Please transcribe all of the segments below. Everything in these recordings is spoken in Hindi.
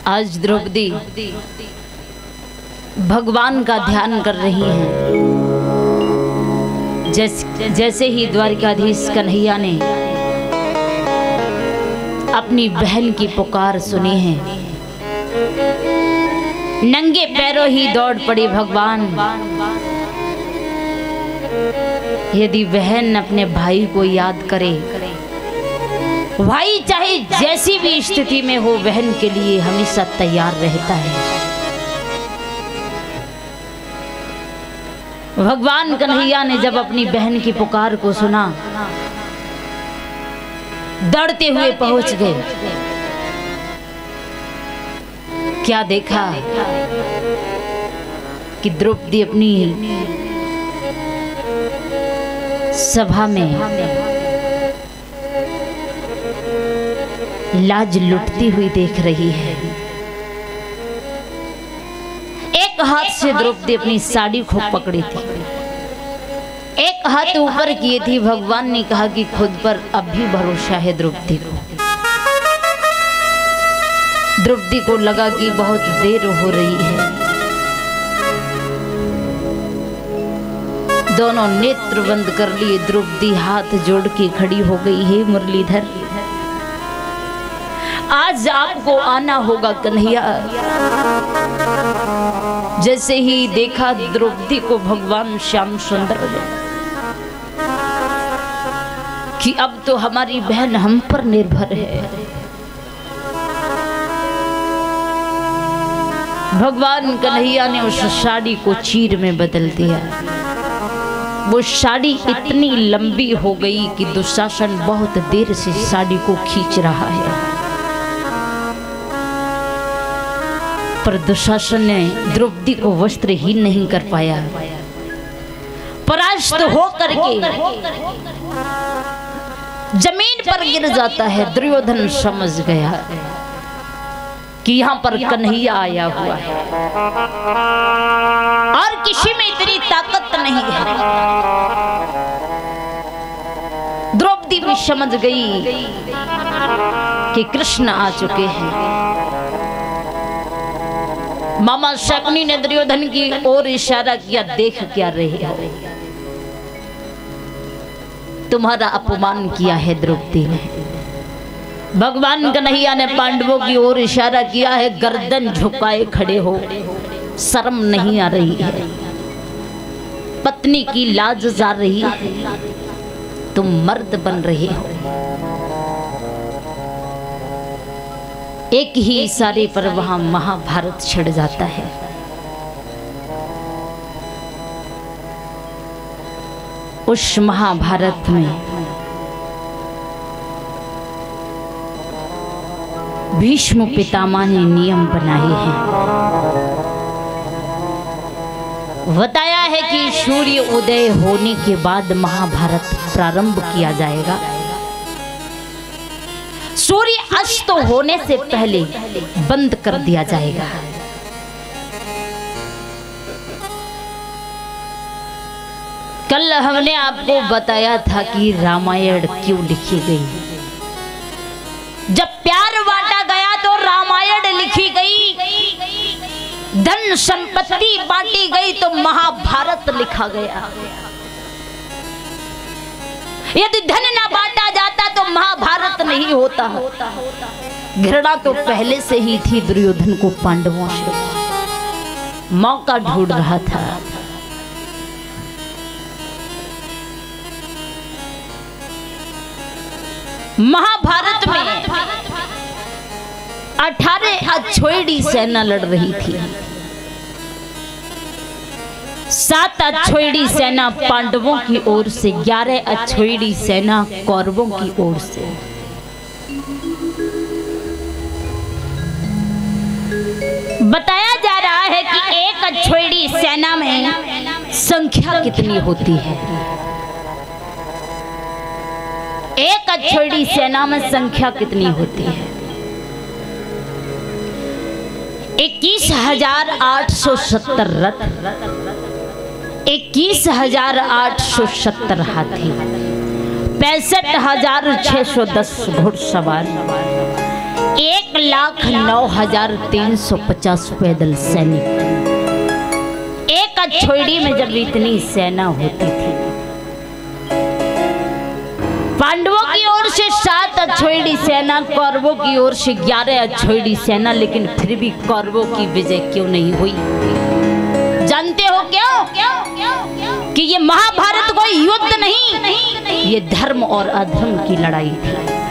आज द्रौपदी भगवान का ध्यान कर रही हैं। जैसे ही द्वारिकाधीश कन्हैया ने अपनी बहन की पुकार सुनी है, नंगे पैरों ही दौड़ पड़ी भगवान। यदि बहन अपने भाई को याद करे, भाई चाहे जैसी भी स्थिति में हो, बहन के लिए हमेशा तैयार रहता है। भगवान कन्हैया ने जब अपनी बहन की पुकार को सुना, दौड़ते हुए पहुंच गए। क्या देखा कि द्रौपदी अपनी सभा में लाज लुटती हुई देख रही है। एक हाथ से द्रौपदी अपनी साड़ी खूब पकड़ी थी, एक हाथ ऊपर किए थी। भगवान ने कहा कि खुद पर अब भी भरोसा है द्रौपदी को। द्रौपदी को लगा कि बहुत देर हो रही है। दोनों नेत्र बंद कर लिए। द्रौपदी हाथ जोड़ के खड़ी हो गई है। मुरलीधर, आज आपको आना होगा कन्हैया। जैसे ही देखा द्रौपदी को भगवान श्याम सुंदर ने कि अब तो हमारी बहन हम पर निर्भर है। भगवान कन्हैया ने उस साड़ी को चीर में बदल दिया। वो साड़ी इतनी लंबी हो गई कि दुशासन बहुत देर से साड़ी को खींच रहा है, पर दुशासन ने द्रौपदी को वस्त्रहीन नहीं कर पाया। परास्त हो करके जमीन पर गिर जाता है। दुर्योधन समझ गया कि यहाँ पर कन्हैया आया हुआ है और किसी में इतनी ताकत नहीं है। द्रौपदी भी समझ गई कि कृष्ण आ चुके हैं। मामा शकुनी ने दुर्योधन की ओर इशारा किया, देख क्या रहे हो, तुम्हारा अपमान किया है द्रौपदी ने। भगवान कन्हैया ने पांडवों की ओर इशारा किया है, गर्दन झुकाए खड़े हो, शर्म नहीं आ रही है, पत्नी की लाज जा रही है, तुम मर्द बन रहे हो। एक ही इशारे पर वहां महाभारत छिड़ जाता है। उस महाभारत में भीष्म पितामह ने नियम बनाए हैं। बताया है कि सूर्य उदय होने के बाद महाभारत प्रारंभ किया जाएगा। सूर्य अस्त होने से पहले बंद कर दिया जाएगा। कल हमने आपको बताया था कि रामायण क्यों लिखी गई। जब प्यार बांटा गया तो रामायण लिखी गई। धन संपत्ति बांटी गई तो महाभारत लिखा गया। यदि धन ना बांटा जाता तो महाभारत नहीं होता। घृणा तो पहले से ही थी दुर्योधन को पांडवों से, मौका ढूंढ रहा था। महाभारत में 18 अछोड़ी सेना लड़ रही थी। 7 अछोड़ी सेना पांडवों की ओर से, 11 अछोड़ी सेना कौरवों की ओर से। बताया जा रहा है कि एक अछोड़ी सेना में संख्या कितनी होती है। एक अछोड़ी सेना में संख्या कितनी होती है? 21,870 रथ, 21,870 हाथी, 65,610 घुड़सवार, 1,09,350 पैदल सैनिक। एक अछोड़ी में जब इतनी सेना होती थी, पांडवों की ओर से 7 अछोड़ी सेना, कौरवों की ओर से 11 अछोड़ी सेना, लेकिन फिर भी कौरवों की विजय क्यों नहीं हुई? जानते हो क्यों? कि ये महाभारत कोई युद्ध नहीं, ये धर्म और अधर्म की लड़ाई थी।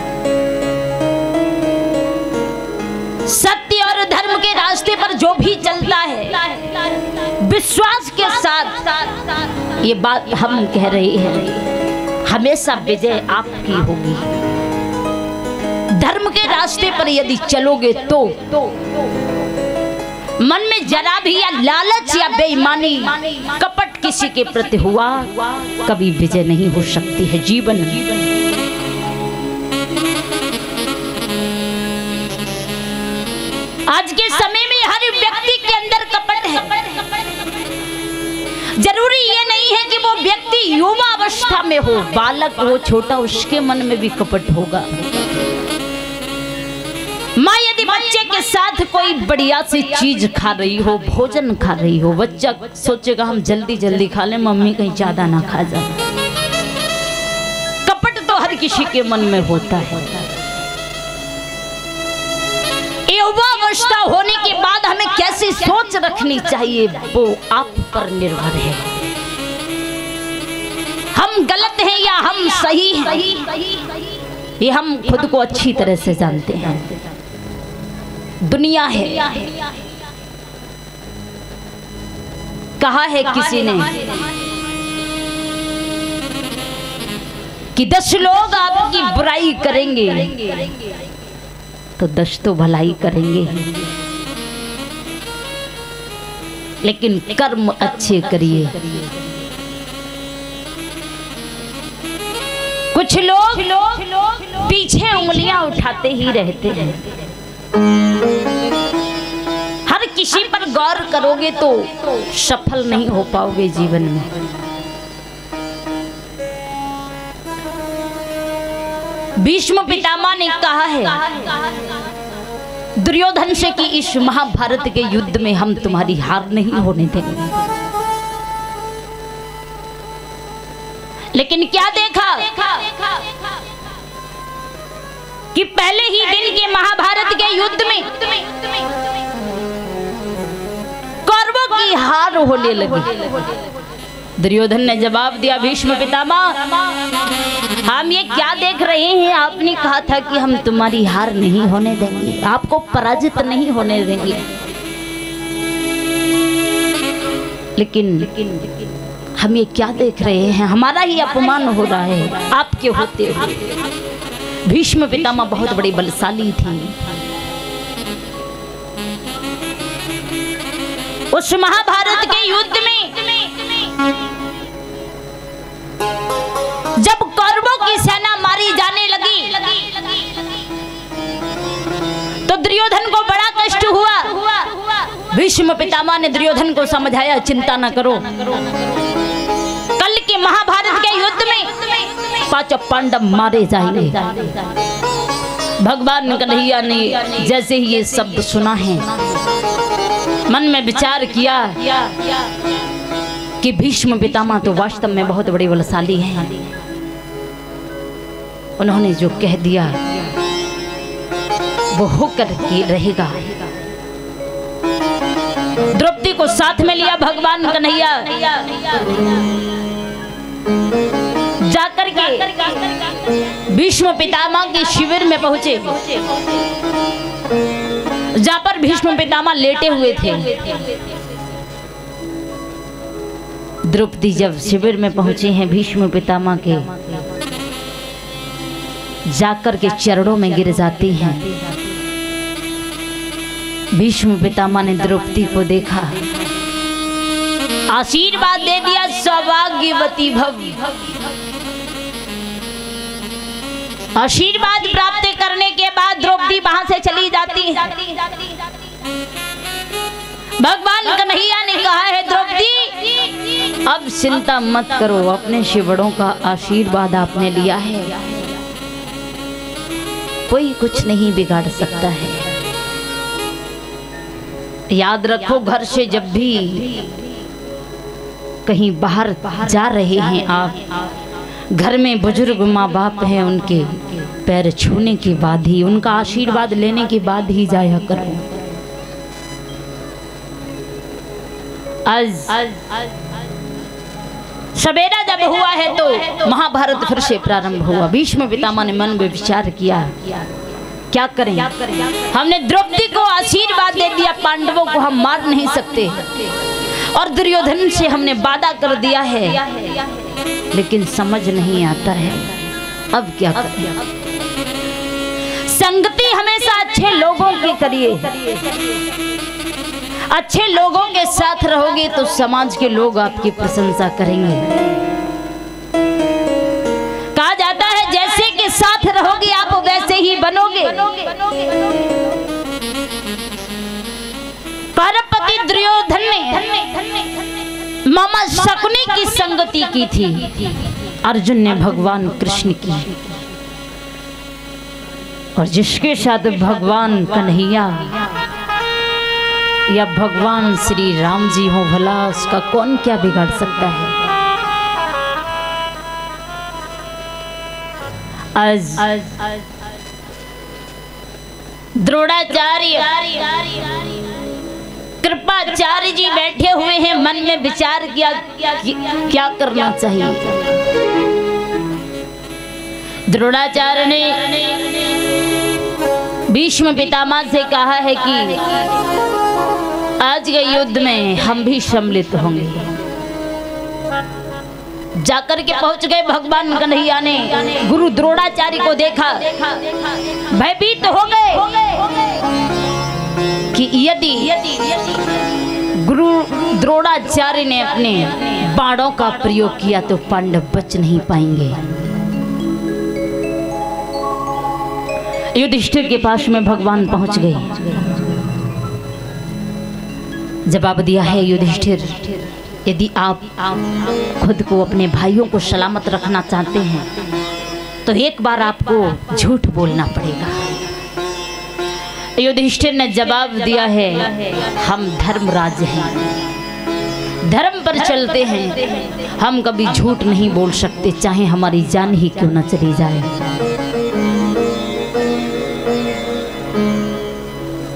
सत्य और धर्म के रास्ते पर जो भी चलता है, विश्वास के साथ, ये बात हम कह रहे हैं, हमेशा विजय आपकी होगी। धर्म के रास्ते पर यदि चलोगे तो मन में जरा भी या लालच या बेईमानी, कपट किसी के प्रति हुआ, कभी विजय नहीं हो सकती है जीवन में। आज के समय में हर व्यक्ति के अंदर कपट है। जरूरी ये नहीं है कि वो व्यक्ति युवा अवस्था में हो, बालक हो, छोटा, उसके मन में भी कपट होगा। माँ यदि बच्चे के साथ कोई बढ़िया सी चीज खा रही हो, भोजन खा रही हो, बच्चा सोचेगा हम जल्दी जल्दी खा लें, मम्मी कहीं ज्यादा ना खा जाए। कपट तो हर किसी के मन में होता है। युवा अवस्था होने के बाद हमें कैसी सोच रखनी चाहिए, वो आप पर निर्भर है। हम गलत हैं या हम सही हैं, ये हम खुद को अच्छी तरह से जानते हैं। दुनिया है, कहा है किसी ने कि 10 लोग आपकी बुराई करेंगे तो 10 तो भलाई करेंगे, लेकिन कर्म अच्छे करिए। कुछ लोग पीछे उंगलियां उठाते ही रहते हैं। हर किसी पर गौर करोगे तो सफल नहीं हो पाओगे जीवन में। भीष्म पितामह ने कहा है दुर्योधन से कि इस महाभारत के युद्ध में हम तुम्हारी हार नहीं होने देंगे। लेकिन क्या देखा कि पहले ही दिन के महाभारत के युद्ध में कौरवों की हार होने लगी। दुर्योधन ने जवाब दिया, भीष्म पितामह हम ये क्या देख रहे हैं? आपने कहा था कि हम तुम्हारी हार नहीं होने देंगे, आपको पराजित नहीं होने देंगे, लेकिन हम ये क्या देख रहे हैं? हमारा ही अपमान हो रहा है आपके होते हुए। भीष्म पितामह बहुत बड़ी बलशाली थी। उस महाभारत के युद्ध में जब कौरवों की सेना मारी जाने लगी तो दुर्योधन को बड़ा कष्ट हुआ। भीष्म पितामह ने दुर्योधन को समझाया, चिंता न करो, कल के महाभारत के युद्ध में 5 पांडव मारे जाएंगे। भगवान कन्हैया ने जैसे ही ये शब्द सुना है, मन में विचार किया कि भीष्म पितामह तो वास्तव में बहुत बड़ी बलशाली हैं। उन्होंने जो कह दिया वो होकर के रहेगा। द्रौपदी को साथ में लिया भगवान कन्हैया, जाकर के भीष्म पितामह के शिविर में पहुंचे, जहां पर भीष्म पितामह लेटे हुए थे। द्रौपदी जब शिविर में पहुंचे हैं भीष्म पितामह के, जाकर के चरणों में गिर जाती हैं। भीष्म पितामह ने द्रौपदी को देखा, आशीर्वाद दे दिया, सौभाग्यवती भव। आशीर्वाद प्राप्त करने के बाद द्रौपदी वहां से चली जाती है। भगवान कन्हैया ने कहा है, द्रौपदी अब चिंता मत करो, अपने शिवड़ों का आशीर्वाद आपने लिया है, कोई कुछ नहीं बिगाड़ सकता है। याद रखो, घर से जब भी कहीं बाहर जा रहे हैं आप, घर में बुजुर्ग माँ बाप हैं, उनके पैर छूने के बाद ही, उनका आशीर्वाद लेने के बाद ही जाया करो। आज सवेरा जब हुआ है तो महाभारत फिर से प्रारंभ हुआ। भीष्म पितामह ने मन में विचार किया, क्या करें? हमने द्रौपदी को आशीर्वाद दे दिया, पांडवों को हम मार नहीं सकते, और दुर्योधन से हमने वादा कर दिया है, लेकिन समझ नहीं आता है अब क्या करें। संगति हमेशा अच्छे लोगों की करिए, अच्छे लोगों के साथ रहोगे तो समाज के लोग आपकी प्रशंसा करेंगे। कहा जाता है जैसे के साथ रहोगे आप वैसे ही बनोगे। कौरवपति दुर्योधन ने मामा शकुनी की संगति की थी, अर्जुन ने भगवान कृष्ण की, और जिसके साथ भगवान कन्हैया या भगवान श्री राम जी हो, भला उसका कौन क्या बिगाड़ सकता है। आज द्रोणाचार्य कृपाचार्य जी बैठे हुए हैं, मन में विचार किया क्या करना चाहिए। द्रोणाचार्य ने भीष्म पितामह से कहा है कि आज के युद्ध में हम भी सम्मिलित होंगे। जाकर के पहुंच गए, भगवान कन्हैया ने गुरु द्रोणाचार्य को देखा, भयभीत हो गए कि यदि गुरु द्रोणाचार्य ने अपने बाणों का प्रयोग किया तो पांडव बच नहीं पाएंगे। युधिष्ठिर के पास में भगवान पहुंच गए, जवाब दिया है, युधिष्ठिर यदि आप खुद को अपने भाइयों को सलामत रखना चाहते हैं तो एक बार आपको झूठ बोलना पड़ेगा। युधिष्ठिर ने जवाब दिया है, हम धर्मराज हैं, धर्म पर चलते हैं, हम कभी झूठ नहीं बोल सकते, चाहे हमारी जान ही क्यों न चली जाए।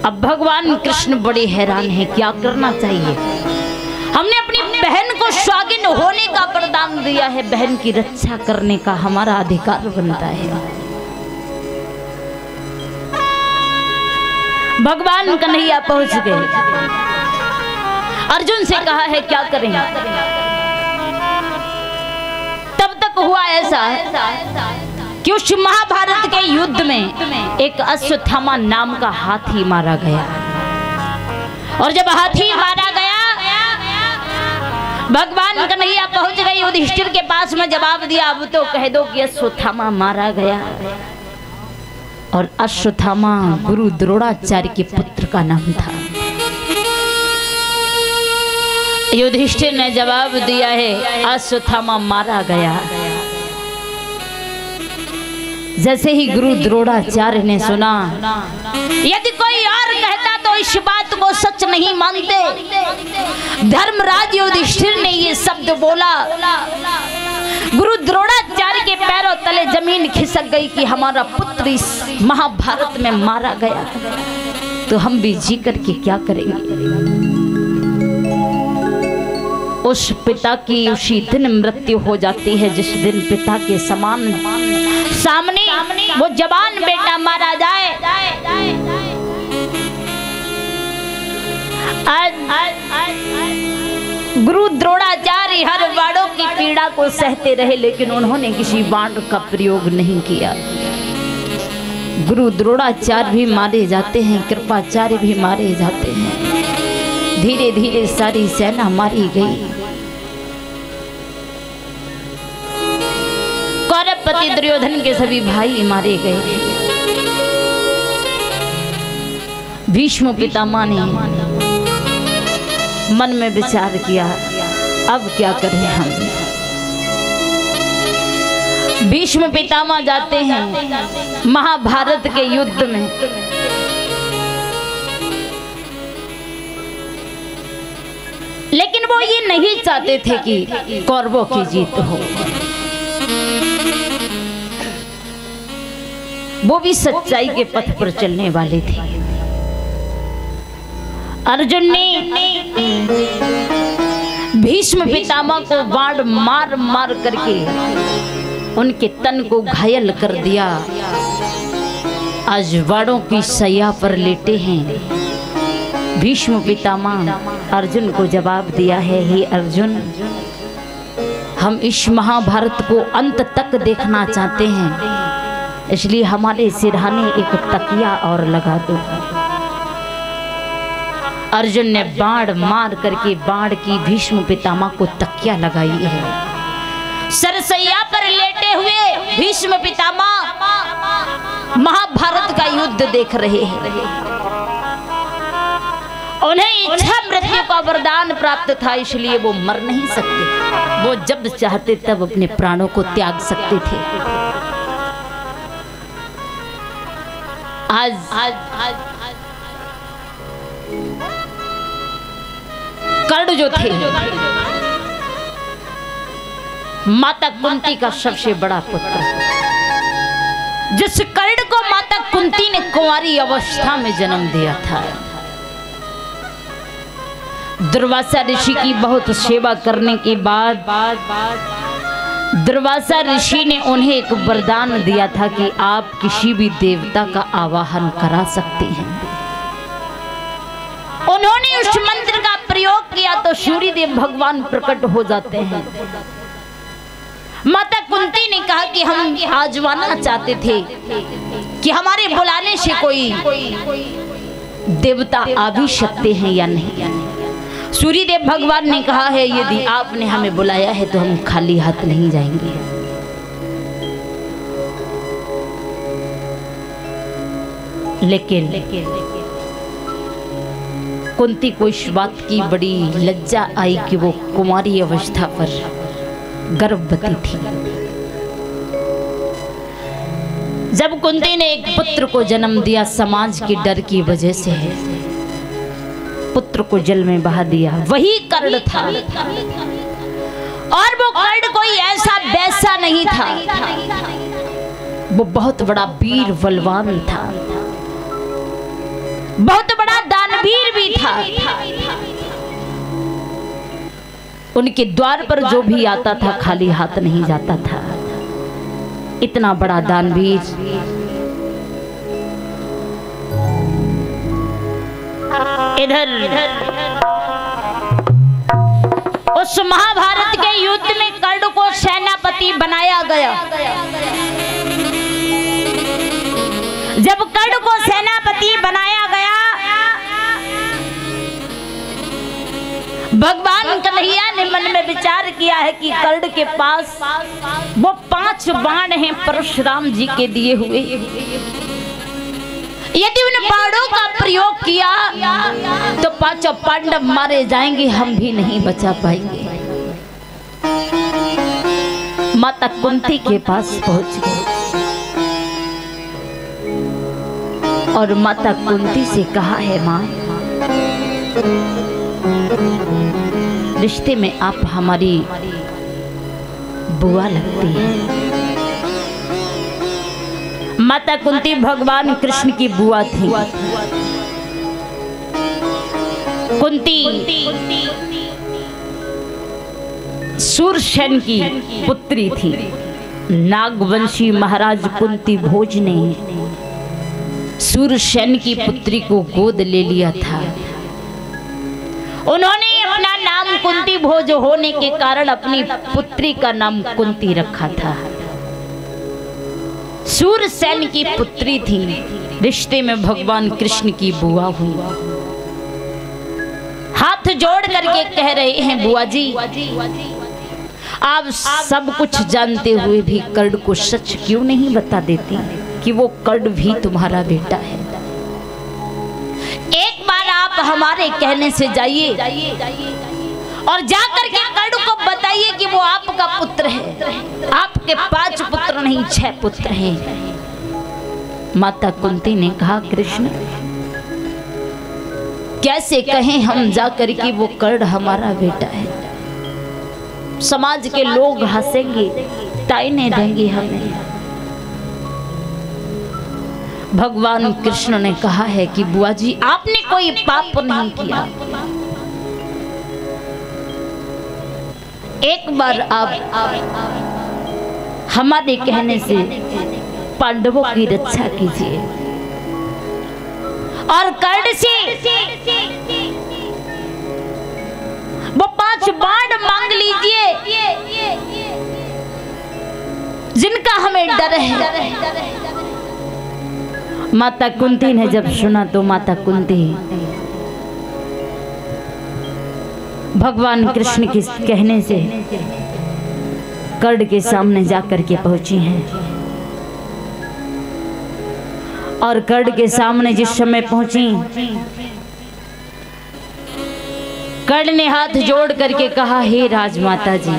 अब भगवान कृष्ण बड़े हैरान हैं, क्या करना चाहिए। हमने अपनी बहन को स्वागिन होने का वरदान दिया है, बहन की रक्षा करने का हमारा अधिकार बनता है। भगवान कन्हैया पहुंच गए, अर्जुन से कहा है क्या करें। तब तक हुआ ऐसा कि उस महाभारत के युद्ध में एक अश्वत्थामा नाम का हाथी मारा गया, और जब हाथी मारा गया भगवान कन्हैया पहुंच गए युधिष्ठिर के पास में, जवाब दिया अब तो कह दो कि अश्वत्थामा मारा गया, और अश्वत्थामा गुरु द्रोणाचार्य के पुत्र का नाम था। युधिष्ठिर ने जवाब दिया है अश्वत्थामा मारा गया। जैसे ही गुरु द्रोणाचार्य ने सुना, यदि कोई और कहता तो इस बात को सच नहीं मानते। धर्मराज युधिष्ठिर ने ये शब्द बोला, गुरु द्रोणाचार्य के पैरों तले जमीन खिसक गई कि हमारा पुत्र इस महाभारत में मारा गया, तो हम भी जी करके क्या करेंगे। उस पिता की उसी दिन मृत्यु हो जाती है जिस दिन पिता के समान सामने वो जवान बेटा मारा जाए। गुरु द्रोणाचार्य हर बाणों की पीड़ा को सहते रहे, लेकिन उन्होंने किसी बाण का प्रयोग नहीं किया। गुरु द्रोणाचार्य भी मारे जाते हैं, कृपाचार्य भी मारे जाते हैं, धीरे धीरे सारी सेना मारी गई। कौरवपति दुर्योधन के सभी भाई मारे गए। भीष्म पितामह ने मन में विचार किया, अब क्या करें हम। भीष्म पितामह जाते हैं महाभारत के युद्ध में। लेकिन वो ये नहीं चाहते थे कि कौरवों की जीत हो। वो भी सच्चाई के पथ पर चलने वाले थे। अर्जुन ने भीष्म पितामह को बाण मार मार करके उनके तन को घायल कर दिया। आज बाणों की सैया पर लेटे हैं। भीष्म पितामह अर्जुन को जवाब दिया है, हे अर्जुन, हम इस महाभारत को अंत तक देखना चाहते हैं, इसलिए हमारे सिरहाने एक तकिया और लगा दो। अर्जुन ने बाण मार करके बाण की भीष्म पितामह को तकिया लगाई है। सरसैया पर लेटे हुए भीष्म पितामह महाभारत का युद्ध देख रहे हैं। उन्हें इच्छा मृत्यु का वरदान प्राप्त था, इसलिए वो मर नहीं सकते। वो जब चाहते तब अपने प्राणों को त्याग सकते थे। आज कर्ण जो थे माता कुंती का सबसे बड़ा पुत्र, जिस कर्ण को माता कुंती ने कुंवारी अवस्था में जन्म दिया था। दुर्वासा ऋषि की बहुत सेवा करने के बाद दुर्वासा ऋषि ने उन्हें एक वरदान दिया था कि आप किसी भी देवता का आवाहन करा सकते हैं। उन्होंने उस मंत्र का प्रयोग किया तो सूर्यदेव भगवान प्रकट हो जाते हैं। माता कुंती ने कहा कि हम आजमाना चाहते थे कि हमारे बुलाने से कोई देवता आ भी सकते हैं या नहीं। सूर्यदेव भगवान ने कहा है, यदि आपने हमें बुलाया है तो हम खाली हाथ नहीं जाएंगे। लेकिन कुंती को इस बात की बड़ी लज्जा आई कि वो कुमारी अवस्था पर गर्भवती थी। जब कुंती ने एक पुत्र को जन्म दिया, समाज के डर की वजह से पुत्र को जल में बहा दिया। वही कर्ण था, और वो कर्ण कोई ऐसा वैसा नहीं था, वो बहुत बड़ा वीर बलवान था, बहुत बड़ा दानवीर भी था। उनके द्वार पर जो भी आता था खाली हाथ नहीं जाता था। इतना बड़ा दानवीर। इधर उस महाभारत के युद्ध में कर्ण को सेनापति बनाया गया। जब कर्ण को सेनापति बनाया गया, भगवान कन्हैया ने मन में विचार किया है कि कर्ण के पास वो 5 बाण हैं परशुराम जी के दिए हुए। यदि उन बाणों का प्रयोग किया तो 5 पांडव मारे जाएंगे, हम भी नहीं बचा पाएंगे। माता कुंती के पास पहुंच गए और माता कुंती से कहा है, माँ, रिश्ते में आप हमारी बुआ लगती है। माता कुंती भगवान कृष्ण की बुआ थी। कुंती सूरसेन की पुत्री थी। नागवंशी महाराज कुंती भोज ने सूरसेन की पुत्री को गोद ले लिया था। उन्होंने अपना नाम कुंती भोज होने के कारण अपनी पुत्री का नाम कुंती रखा था। सूरसेन की पुत्री थी, रिश्ते में भगवान कृष्ण की बुआ हुई। हाथ जोड़ करके कह रहे हैं, बुआ जी, आप सब कुछ जानते हुए भी कर्ण को सच क्यों नहीं बता देती कि वो कर्ण भी तुम्हारा बेटा है। एक बार आप हमारे कहने से जाइए और जाकर के कर्ण को बताइए कि वो आपका पुत्र है। आपके 5 पुत्र नहीं 6 पुत्र हैं। माता कुंती ने कहा कृष्ण कैसे कहें हम जाकर कि वो कर्ण हमारा बेटा है। समाज के लोग हंसेंगे, ताने देंगे हमें। भगवान कृष्ण ने कहा है कि बुआ जी आपने कोई पाप नहीं किया। एक बार आप हमारे कहने से पांडवों की रक्षा कीजिए और कर्ण से वो 5 बाण मांग लीजिए जिनका हमें डर है। माता कुंती ने जब सुना तो माता कुंती भगवान कृष्ण के कहने से कर्ण के सामने जाकर के पहुंची हैं। और कर्ण के सामने जिस समय पहुंची, कर्ण ने हाथ जोड़ करके कहा हे राजमाता जी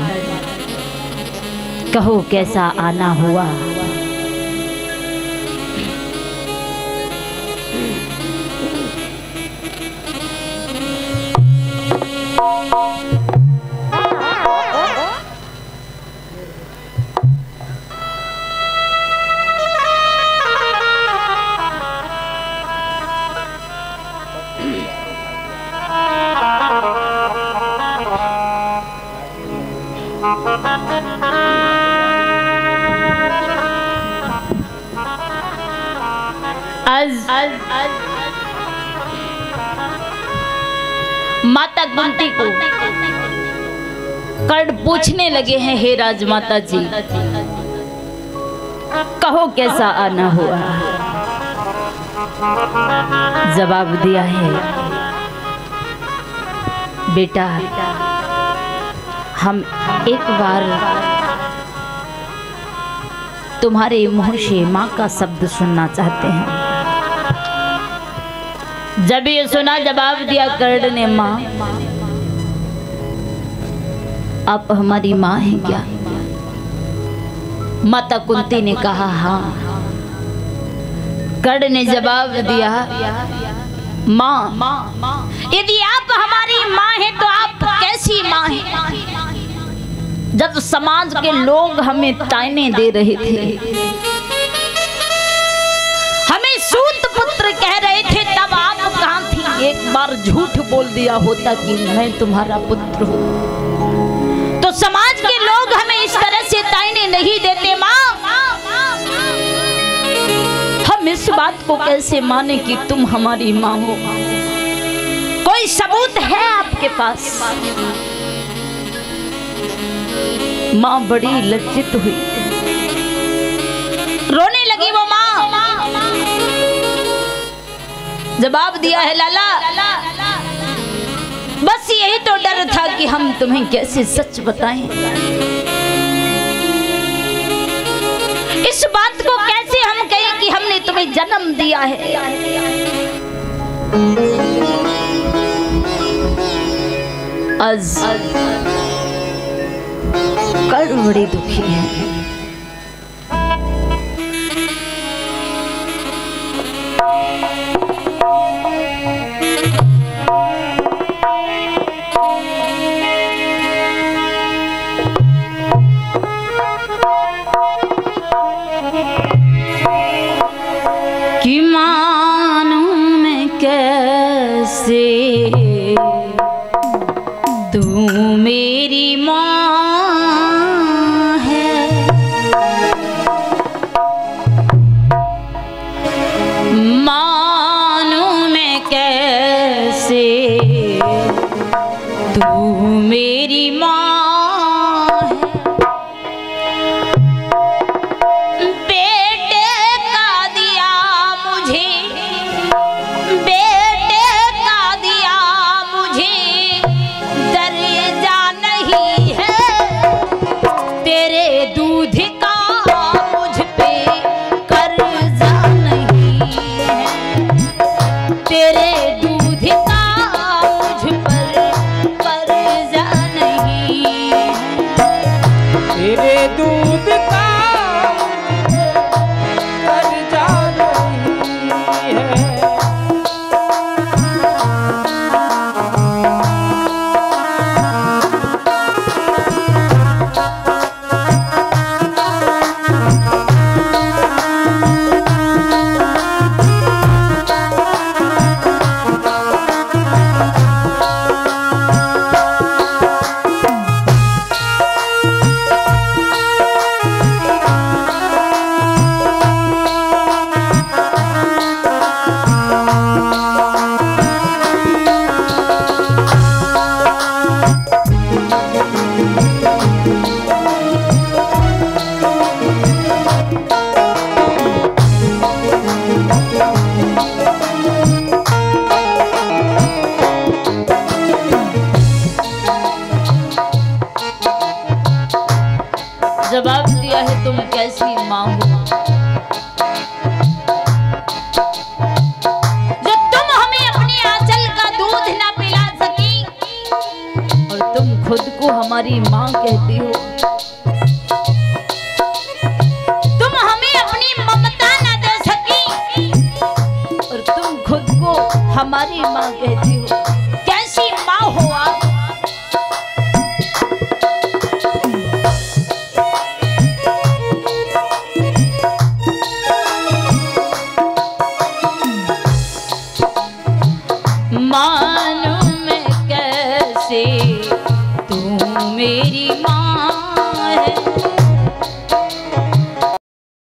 कहो कैसा आना हुआ। माता कुंती को कर्ण पूछने लगे हैं हे राजमाता जी कहो कैसा आना हुआ। जवाब दिया है बेटा हम एक बार तुम्हारे मुंह से माँ का शब्द सुनना चाहते हैं। जब ये सुना जवाब दिया कर्ण ने माँ आप हमारी माँ हैं क्या। माता कुंती ने कहा हाँ। कर्ण ने जवाब दिया माँ यदि आप हमारी माँ हैं तो आप कैसी माँ हैं। जब समाज के लोग हमें ताने दे रहे थे, हमें सूत पुत्र कह रहे थे, तब आप कहाँ थी। एक बार झूठ बोल दिया होता कि मैं तुम्हारा पुत्र हूँ तो समाज के लोग हमें इस तरह से ताने नहीं देते। माँ हम इस बात को कैसे माने कि तुम हमारी माँ हो। कोई सबूत है आपके पास। माँ बड़ी लज्जित हुई, रोने लगी वो माँ। जवाब दिया है लाला बस यही तो डर था कि हम तुम्हें कैसे सच बताएं। इस बात को कैसे हम कहें कि हमने तुम्हें जन्म दिया है। आज कर्ण बड़ी दुखी है। कि मानूं मैं कैसे तू मेरी माँ है। मानूं मैं कैसे तू मेरी माँ तेरे दूध का मुझ पर कर्जा माँ हो, जो तुम हमें अपने आंचल का दूध ना पिला सकी और तुम खुद को हमारी माँ कहती हो, तुम हमें अपनी ममता ना दे सकी और तुम खुद को हमारी माँ कहती हो। कैसी माँ हो आप? माँ